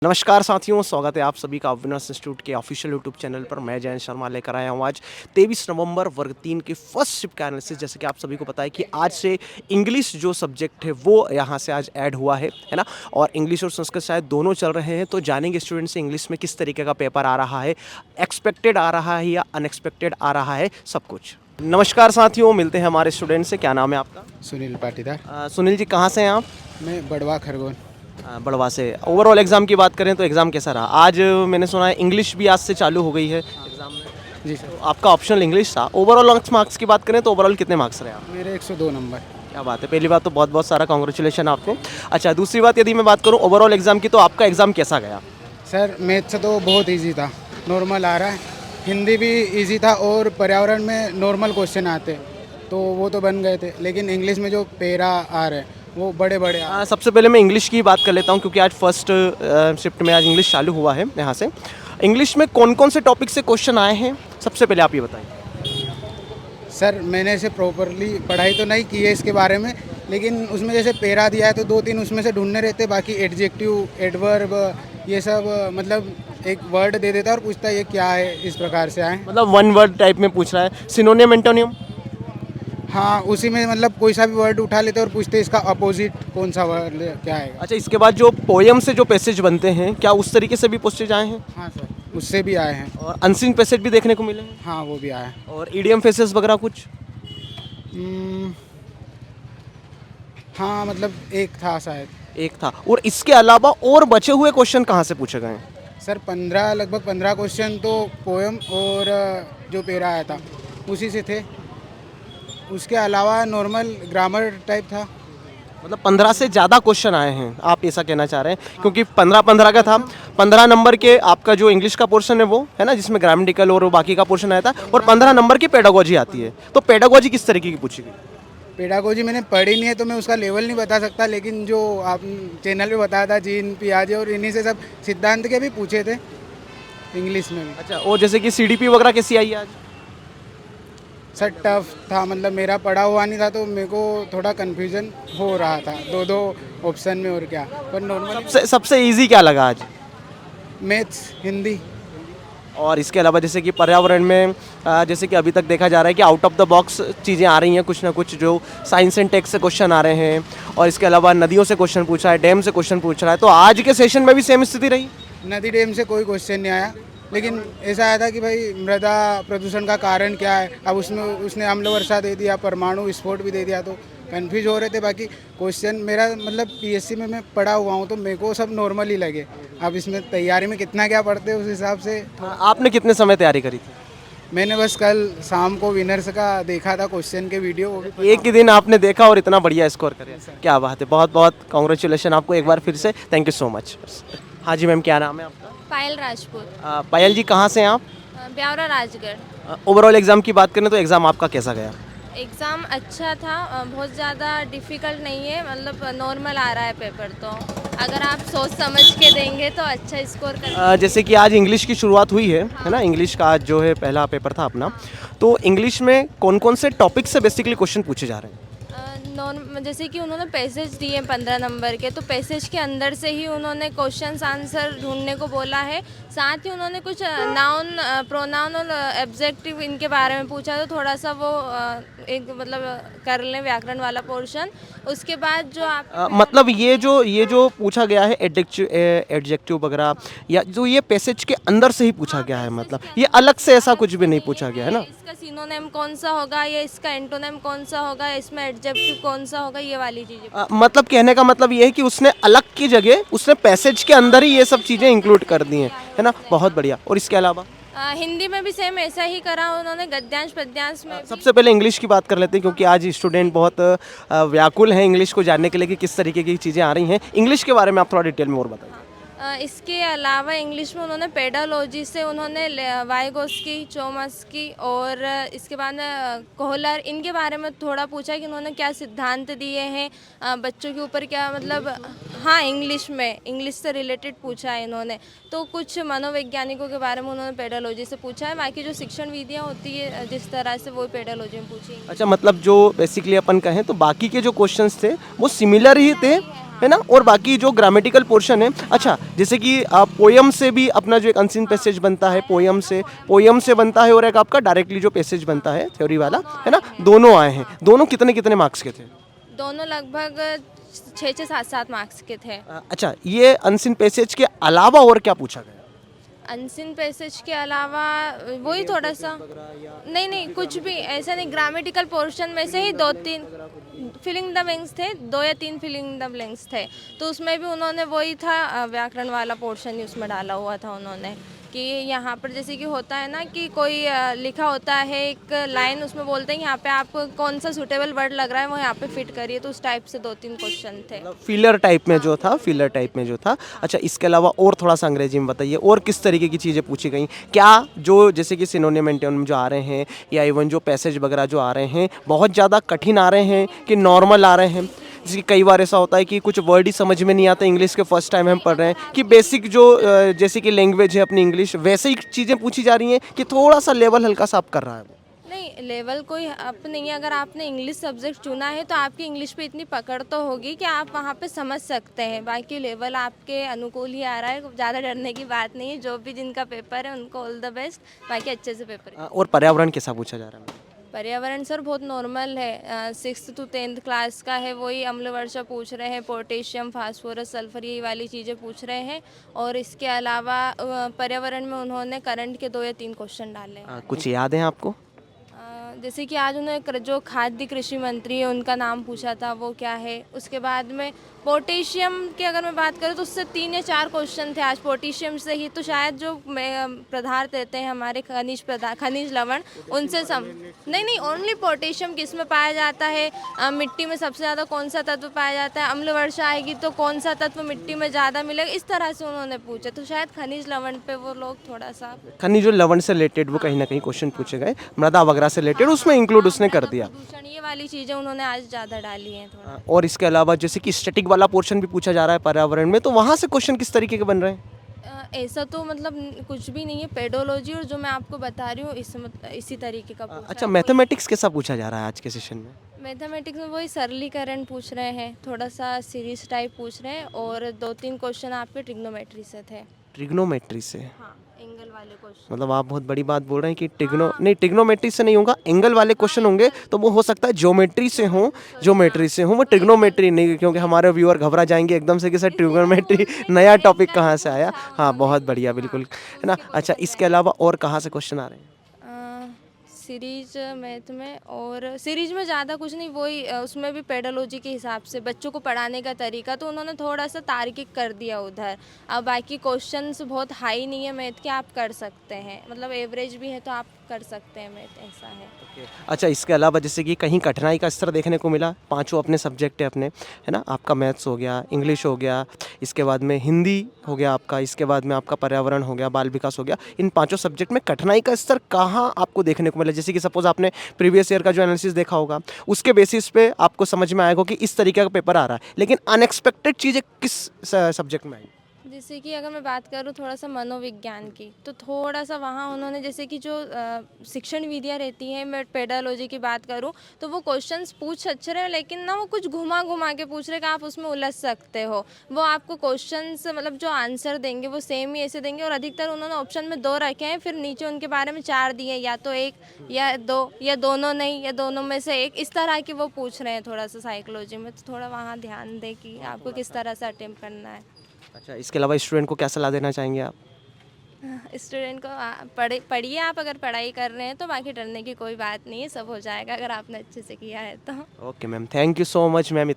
नमस्कार साथियों, स्वागत है आप सभी का अविनाश इंस्टीट्यूट के ऑफिशियल यूट्यूब चैनल पर। मैं जयंत शर्मा लेकर आया हूँ आज 23 नवंबर वर्ग 3 के फर्स्ट शिफ्ट का एनालिसिस। जैसे कि आप सभी को पता है कि आज से इंग्लिश जो सब्जेक्ट है वो यहाँ से आज ऐड हुआ है ना। और इंग्लिश और संस्कृत शायद दोनों चल रहे हैं, तो जानेंगे स्टूडेंट से इंग्लिश में किस तरीके का पेपर आ रहा है, एक्सपेक्टेड आ रहा है या अनएक्सपेक्टेड आ रहा है, सब कुछ। नमस्कार साथियों, मिलते हैं हमारे स्टूडेंट से। क्या नाम है आपका? सुनील पाटीदार। सुनील जी, कहाँ से हैं आप? मैं बड़वा खरगोन। बड़वा से। ओवरऑल एग्ज़ाम की बात करें तो एग्ज़ाम कैसा रहा? आज मैंने सुना है इंग्लिश भी आज से चालू हो गई है एग्ज़ाम में। जी सर। तो आपका ऑप्शनल इंग्लिश था। ओवरऑल मार्क्स की बात करें तो ओवरऑल कितने मार्क्स रहे आप? मेरे 102 नंबर। क्या बात है, पहली बात तो बहुत बहुत सारा कॉन्ग्रेचुलेशन आपको। अच्छा, दूसरी बात यदि मैं बात करूँ ओवरऑल एग्ज़ाम की, तो आपका एग्ज़ाम कैसा गया? सर मैथ्स तो बहुत इजी था, नॉर्मल आ रहा है। हिंदी भी इजी था और पर्यावरण में नॉर्मल क्वेश्चन आते तो वो तो बन गए थे, लेकिन इंग्लिश में जो पेरा आ रहे हैं वो बड़े बड़े सबसे पहले मैं इंग्लिश की बात कर लेता हूँ, क्योंकि आज फर्स्ट शिफ्ट में आज इंग्लिश चालू हुआ है यहाँ से। इंग्लिश में कौन कौन से टॉपिक से क्वेश्चन आए हैं, सबसे पहले आप ये बताइए। सर मैंने इसे प्रॉपरली पढ़ाई तो नहीं की है इसके बारे में, लेकिन उसमें जैसे पेरा दिया है तो 2-3 उसमें से ढूंढने रहते, बाकी एडजेक्टिव, एडवर्ब, ये सब मतलब एक वर्ड दे देता और पूछता ये क्या है, इस प्रकार से आए। मतलब वन वर्ड टाइप में पूछ रहा है, सिनोनियम एंटोनियम। हाँ, उसी में मतलब कोई सा भी वर्ड उठा लेते और पूछते इसका अपोजिट कौन सा वर्ड क्या है। अच्छा, इसके बाद जो पोएम से जो पैसेज बनते हैं, क्या उस तरीके से भी पैसेज आए हैं? हाँ सर, उससे भी आए हैं। और अनसीन पैसेज भी देखने को मिले हैं? हाँ वो भी आया है। और ईडीएम फेसेस वगैरह कुछ? हाँ मतलब एक था शायद। एक था। और इसके अलावा और बचे हुए क्वेश्चन कहाँ से पूछे गए हैं? सर 15 लगभग 15 क्वेश्चन तो पोएम और जो पेरा आया था उसी से थे। उसके अलावा नॉर्मल ग्रामर टाइप था। मतलब 15 से ज़्यादा क्वेश्चन आए हैं, आप ऐसा कहना चाह रहे हैं? क्योंकि 15 का था। 15 नंबर के आपका जो इंग्लिश का पोर्शन है वो है ना, जिसमें ग्रामेटिकल और बाकी का पोर्शन आया था, और 15 नंबर की पेडागोजी आती है। तो पेडागोजी किस तरीके की पूछी गई? पेडागोजी मैंने पढ़ी नहीं है तो मैं उसका लेवल नहीं बता सकता, लेकिन जो आप चैनल पे बताया था जीन पियाजे और इन्हीं से सब सिद्धांत के भी पूछे थे इंग्लिश में भी। अच्छा, और जैसे कि सीडीपी वगैरह कैसी आई आज? सर टफ था, मतलब मेरा पढ़ा हुआ नहीं था तो मेरे को थोड़ा कन्फ्यूजन हो रहा था दो ऑप्शन में और क्या, पर नॉर्मली सबसे इजी क्या लगा आज? मैथ्स, हिंदी। और इसके अलावा जैसे कि पर्यावरण में जैसे कि अभी तक देखा जा रहा है कि आउट ऑफ द बॉक्स चीज़ें आ रही हैं, कुछ ना कुछ जो साइंस एंड टेक से क्वेश्चन आ रहे हैं, और इसके अलावा नदियों से क्वेश्चन पूछा है, डैम से क्वेश्चन पूछ रहा है। तो आज के सेशन में भी सेम स्थिति रही? नदी डैम से कोई क्वेश्चन नहीं आया, लेकिन ऐसा आया था कि भाई मृदा प्रदूषण का कारण क्या है। अब उसमें उसने अम्ल वर्षा दे दिया, परमाणु विस्फोट भी दे दिया, तो कन्फ्यूज हो रहे थे। बाकी क्वेश्चन मेरा मतलब पीएससी में मैं पढ़ा हुआ हूँ तो मेरे को सब नॉर्मल ही लगे। अब इसमें तैयारी में कितना क्या पढ़ते उस हिसाब से। आपने कितने समय तैयारी करी थी? मैंने बस कल शाम को विनर्स का देखा था क्वेश्चन के वीडियो, वो भी एक ही दिन आपने देखा और इतना बढ़िया स्कोर करे, क्या बात है। बहुत बहुत कॉन्ग्रेचुलेशन आपको एक बार फिर से, थैंक यू सो मच। हाँ जी मैम, क्या नाम है आपका? पायल राजपूत। पायल जी, कहाँ से हैं आप? ब्यावरा राजगढ़। ओवरऑल एग्ज़ाम की बात करें तो एग्ज़ाम आपका कैसा गया? एग्ज़ाम अच्छा था, बहुत ज़्यादा डिफ़िकल्ट नहीं है, मतलब नॉर्मल आ रहा है पेपर। तो अगर आप सोच समझ के देंगे तो अच्छा स्कोर कर। जैसे कि आज इंग्लिश की शुरुआत हुई है ना, इंग्लिश का आज जो है पहला पेपर था अपना। तो इंग्लिश में कौन कौन से टॉपिक से बेसिकली क्वेश्चन पूछे जा रहे हैं? जैसे कि उन्होंने पैसेज दिए 15 नंबर के, तो पैसेज के अंदर से ही उन्होंने क्वेश्चंस आंसर ढूंढने को बोला है। साथ ही उन्होंने कुछ नाउन, प्रोनाउन और एब्जेक्टिव इनके बारे में पूछा, तो थोड़ा सा वो एक मतलब कर लें व्याकरण वाला पोर्शन। उसके बाद जो आप मतलब ये जो पूछा गया है एडजेक्टिव वगैरह, या जो ये पैसेज के अंदर से ही पूछा गया है, मतलब ये अलग से ऐसा कुछ भी नहीं पूछा गया है ना? इसका सिनोनिम कौन सा होगा, या इसका एंटोनिम कौन सा होगा, या इसमें एडजेक्टिव कौन सा होगा, ये वाली चीज़ें। मतलब कहने का मतलब ये है कि उसने अलग की जगह उसने पैसेज के अंदर ही ये सब चीज़ें इंक्लूड कर दी हैं, है ना? बहुत बढ़िया। और इसके अलावा हिंदी में भी सेम ऐसा ही करा उन्होंने, गद्यांश पद्यांश में भी। सबसे पहले इंग्लिश की बात कर लेते हैं, क्योंकि आज स्टूडेंट बहुत व्याकुल हैं इंग्लिश को जानने के लिए कि किस तरीके की चीज़ें आ रही हैं। इंग्लिश के बारे में आप थोड़ा डिटेल में और बताइए। इसके अलावा इंग्लिश में उन्होंने पेडालॉजी से उन्होंने वाइगोस्की, चोमस्की और इसके बाद कोहलर, इनके बारे में थोड़ा पूछा कि उन्होंने क्या सिद्धांत दिए हैं बच्चों के ऊपर, क्या मतलब। हाँ, इंग्लिश से रिलेटेड पूछा है इन्होंने। तो कुछ मनोवैज्ञानिकों के बारे में उन्होंने पेडालॉजी से पूछा है। बाकी जो शिक्षण विधियाँ होती है जिस तरह से, वो पेडालॉजी में पूछी। अच्छा, मतलब जो बेसिकली अपन कहें तो बाकी के जो क्वेश्चंस थे वो सिमिलर ही थे, है ना, और बाकी जो ग्रामेटिकल पोर्शन है, अच्छा जैसे कि पोयम से भी अपना जो एक अनसीन पैसेज बनता है, पोयम से बनता है, और एक आपका डायरेक्टली जो पैसेज बनता है थ्योरी वाला, है ना, दोनों आए हैं। दोनों कितने कितने मार्क्स के थे? दोनों लगभग 6-7 मार्क्स के थे। अच्छा, ये अनसीन पैसेज के अलावा और क्या पूछा गया? अनसीन पैसेज के अलावा वही थोड़ा सा, नहीं कुछ भी ऐसा नहीं, ग्रामेटिकल पोर्शन में से ही 2-3 फिलिंग द ब्लैंक्स थे, 2 या 3 फिलिंग द ब्लैंक्स थे, तो उसमें भी उन्होंने वही था, व्याकरण वाला पोर्शन ही उसमें डाला हुआ था उन्होंने, कि यहाँ पर जैसे कि होता है ना कि कोई लिखा होता है एक लाइन, उसमें बोलते हैं यहाँ पे आपको कौन सा सूटेबल वर्ड लग रहा है वो यहाँ पे फिट करिए, तो उस टाइप से 2-3 क्वेश्चन थे। फिलर टाइप में जो था, फिलर टाइप में जो था। अच्छा, इसके अलावा और थोड़ा सा अंग्रेजी में बताइए, और किस तरीके की चीज़ें पूछी गई? क्या जो जैसे कि सिनोनिम एंटोनिम जो आ रहे हैं, या इवन जो पैसेज वगैरह जो आ रहे हैं, बहुत ज़्यादा कठिन आ रहे हैं कि नॉर्मल आ रहे हैं? जैसे कि कई बार ऐसा होता है कि कुछ वर्ड ही समझ में नहीं आता इंग्लिश के, फर्स्ट टाइम हम पढ़ रहे हैं, कि बेसिक जो जैसे कि लैंग्वेज है अपनी इंग्लिश, वैसे ही चीज़ें पूछी जा रही हैं कि थोड़ा सा लेवल हल्का सा अप कर रहा है वो? नहीं, लेवल कोई अप नहीं है। अगर आपने इंग्लिश सब्जेक्ट चुना है तो आपकी इंग्लिश पे इतनी पकड़ तो होगी कि आप वहाँ पे समझ सकते हैं, बाकी लेवल आपके अनुकूल ही आ रहा है, ज़्यादा डरने की बात नहीं है। जो भी जिनका पेपर है उनको ऑल द बेस्ट, बाकी अच्छे से पेपर। और पर्यावरण कैसा पूछा जा रहा है? पर्यावरण सर बहुत नॉर्मल है, 6th to 10th क्लास का है, वही अम्ल वर्षा पूछ रहे हैं, पोटेशियम, फास्फोरस, सल्फर, यही वाली चीज़ें पूछ रहे हैं। और इसके अलावा पर्यावरण में उन्होंने करंट के 2 या 3 क्वेश्चन डाले हैं। कुछ याद है आपको? जैसे कि आज उन्होंने जो खाद्य कृषि मंत्री है उनका नाम पूछा था, वो क्या है। उसके बाद में पोटेशियम की अगर मैं बात करूँ तो उससे 3 या 4 क्वेश्चन थे आज पोटेशियम से ही, तो शायद जो पदार्थ देते हैं हमारे खनिज लवण, उनसे नहीं ओनली पोटेशियम किस में पाया जाता है, मिट्टी में सबसे ज़्यादा कौन सा तत्व पाया जाता है, अम्ल वर्षा आएगी तो कौन सा तत्व मिट्टी में ज़्यादा मिलेगा, इस तरह से उन्होंने पूछा, तो शायद खनिज लवण पे वो लोग थोड़ा सा, खनिज लवण से रिलेटेड वो कहीं ना कहीं क्वेश्चन पूछे गए, मृदा वगैरह से रिलेटेड उसमें इंक्लूड उसने कर दिया। प्रदूषण, ये वाली चीज़ें उन्होंने आज ज़्यादा डाली हैं थोड़ा। और इसके अलावा जैसे कि स्टैटिक वाला पोर्शन भी पूछा जा रहा है पर्यावरण में, तो वहाँ से क्वेश्चन किस तरीके के बन रहे हैं? ऐसा तो मतलब कुछ भी नहीं है, पेडोलॉजी और जो मैं आपको बता रही हूँ इसी तरीके का पूछा अच्छा, है। मैथमेटिक्स कैसा पूछा जा रहा है आज के सेशन में? मैथमेटिक्स में वही सरलीकरण पूछ रहे हैं, थोड़ा सा सीरीज टाइप पूछ रहे हैं, और 2-3 क्वेश्चन आपके ट्रिग्नोमेट्री से थे। ट्रिग्नोमेट्री से? हाँ, एंगल वाले क्वेश्चन। मतलब आप बहुत बड़ी बात बोल रहे हैं कि नहीं, ट्रिग्नोमेट्री से नहीं होगा, एंगल वाले क्वेश्चन होंगे, तो वो हो सकता है ज्योमेट्री से हो, वो ट्रिग्नोमेट्री नहीं, क्योंकि हमारे व्यूअर घबरा जाएंगे एकदम से कि सर ट्रिग्नोमेट्री नया टॉपिक कहाँ से आया। हाँ, बहुत बढ़िया, बिल्कुल, है ना। अच्छा, इसके अलावा और कहाँ से क्वेश्चन आ रहे हैं? सीरीज मैथ में, और सीरीज में ज़्यादा कुछ नहीं, वही उसमें भी पेडोलॉजी के हिसाब से बच्चों को पढ़ाने का तरीका, तो उन्होंने थोड़ा सा तार्किक कर दिया उधर। अब बाकी क्वेश्चंस बहुत हाई नहीं है मैथ के, आप कर सकते हैं, मतलब एवरेज भी है तो आप कर सकते हैं मैथ, ऐसा है। अच्छा, इसके अलावा जैसे कि कहीं कठिनाई का स्तर देखने को मिला? पांचों अपने सब्जेक्ट है अपने, है ना, आपका मैथ्स हो गया, इंग्लिश हो गया, इसके बाद में हिंदी हो गया आपका, इसके बाद में आपका पर्यावरण हो गया, बाल विकास हो गया, इन पांचों सब्जेक्ट में कठिनाई का स्तर कहाँ आपको देखने को मिला? जैसे कि सपोज आपने प्रीवियस ईयर का जो एनालिसिस देखा होगा, उसके बेसिस पे आपको समझ में आएगा कि इस तरीके का पेपर आ रहा है, लेकिन अनएक्सपेक्टेड चीज़ें किस सब्जेक्ट में आई? जैसे कि अगर मैं बात करूँ थोड़ा सा मनोविज्ञान की, तो थोड़ा सा वहाँ उन्होंने जैसे कि जो शिक्षण विधियाँ रहती हैं, मैं पेडालॉजी की बात करूँ तो वो क्वेश्चंस पूछ अच्छे रहे, लेकिन ना वो कुछ घुमा घुमा के पूछ रहे कि आप उसमें उलझ सकते हो। वो आपको क्वेश्चंस मतलब जो आंसर देंगे वो सेम ही ऐसे देंगे, और अधिकतर उन्होंने ऑप्शन में 2 रखे हैं, फिर नीचे उनके बारे में 4 दिए, या तो 1 या 2 या दोनों नहीं, या दोनों में से एक, इस तरह की वो पूछ रहे हैं थोड़ा सा साइकोलॉजी में, तो थोड़ा वहाँ ध्यान दें कि आपको किस तरह से अटेम्प्ट करना है। अच्छा, इसके अलावा स्टूडेंट को क्या सलाह देना चाहेंगे आप? स्टूडेंट को पढ़िए आप, अगर पढ़ाई कर रहे हैं तो, बाकी डरने की कोई बात नहीं है, सब हो जाएगा अगर आपने अच्छे से किया है तो। Okay ma'am, thank you so much ma'am.